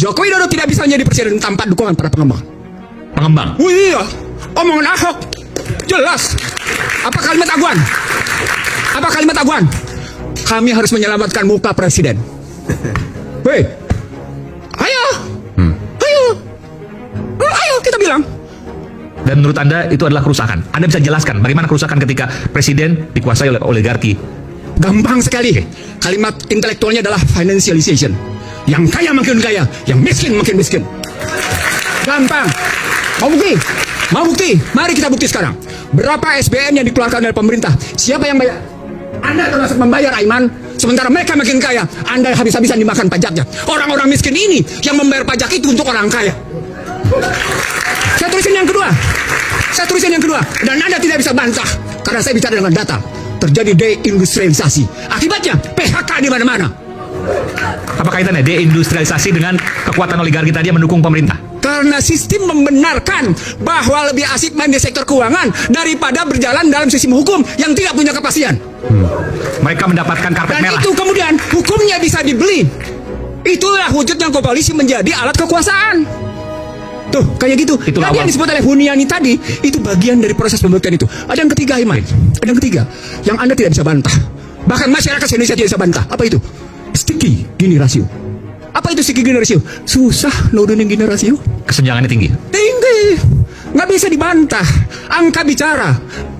Joko Widodo tidak bisa menjadi presiden tanpa dukungan para pengembang. Pengembang. Oh iya, omongan Ahok jelas. Apa kalimat Aguan? Apa kalimat Aguan? Kami harus menyelamatkan muka presiden. Hei, ayo, ayo kita bilang. Dan menurut Anda itu adalah kerusakan. Anda bisa jelaskan bagaimana kerusakan ketika presiden dikuasai oleh oligarki? Gampang sekali. Kalimat intelektualnya adalah financialization. Yang kaya makin kaya, yang miskin makin miskin. Gampang. Mau bukti? Mau bukti? Mari kita bukti sekarang. Berapa SBN yang dikeluarkan oleh pemerintah? Siapa yang bayar? Anda termasuk membayar, Aiman. Sementara mereka makin kaya, Anda habis-habisan dimakan pajaknya. Orang-orang miskin ini yang membayar pajak itu untuk orang kaya. Saya tulisin yang kedua. Saya tulisin yang kedua. Dan Anda tidak bisa bantah. Karena saya bicara dengan data. Terjadi deindustrialisasi. Akibatnya PHK di mana-mana. Apa kaitannya deindustrialisasi dengan kekuatan oligarki tadi yang mendukung pemerintah? Karena sistem membenarkan bahwa lebih asik main di sektor keuangan daripada berjalan dalam sistem hukum yang tidak punya kepastian. Mereka mendapatkan karpet Dan merah. itu kemudian hukumnya bisa dibeli. Itulah wujudnya polisi menjadi alat kekuasaan. Tuh, kayak gitu. Itulah Tadi yang disebut oleh Huniani tadi, itu bagian dari proses pembuktian itu. Ada yang ketiga, Iman. Ada yang ketiga, yang Anda tidak bisa bantah. Bahkan masyarakat Indonesia tidak bisa bantah. Apa itu? Sticky Gini rasio. Apa itu sticky Gini rasio? Susah nurunin Gini rasio. Kesenjangannya tinggi. Tinggi. Nggak bisa dibantah. Angka bicara.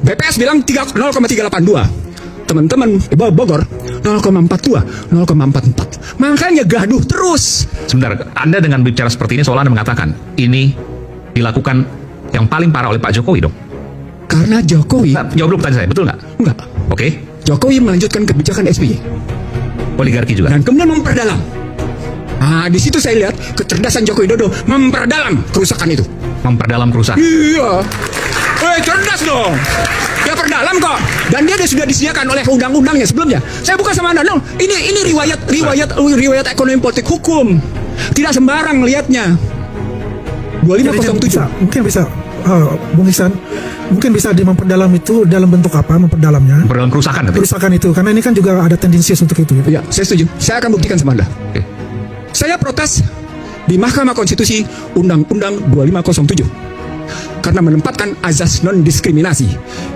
BPS bilang 0,382. Teman-teman Bogor 0,42, 0,44. Makanya gaduh terus. Sebentar, Anda dengan bicara seperti ini seolah Anda mengatakan ini dilakukan yang paling parah oleh Pak Jokowi dong. Karena Jokowi Nah, jawab dulu pertanyaan saya, betul nggak? enggak. Oke, Jokowi melanjutkan kebijakan SBY oligarki juga. dan kemudian memperdalam. Nah, di situ saya lihat kecerdasan Joko Widodo memperdalam kerusakan itu. Memperdalam kerusakan. Iya. Cerdas dong. Dia perdalam kok. Dan dia sudah disediakan oleh undang-undangnya sebelumnya. Saya bukan sama Anda. No. Ini riwayat ekonomi politik hukum. Tidak sembarang melihatnya. 2507. Mungkin bisa Bung Ihsan, mungkin bisa memperdalam itu dalam bentuk apa memperdalamnya? Memperdalam kerusakan. Kerusakan itu, karena ini kan juga ada tendensius untuk itu. Ya, saya setuju. Saya akan buktikan sama Anda. Oke. Saya protes di Mahkamah Konstitusi Undang-Undang 2507 karena menempatkan azas non-diskriminasi,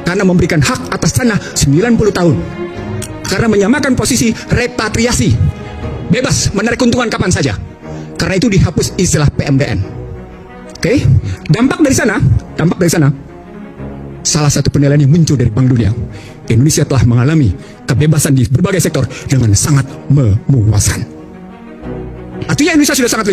karena memberikan hak atas tanah 90 tahun, karena menyamakan posisi repatriasi, bebas menarik keuntungan kapan saja, karena itu dihapus istilah PMDN. Oke, dampak dari sana, salah satu penilaian yang muncul dari Bank Dunia, Indonesia telah mengalami kebebasan di berbagai sektor dengan sangat memuaskan. Artinya Indonesia sudah sangat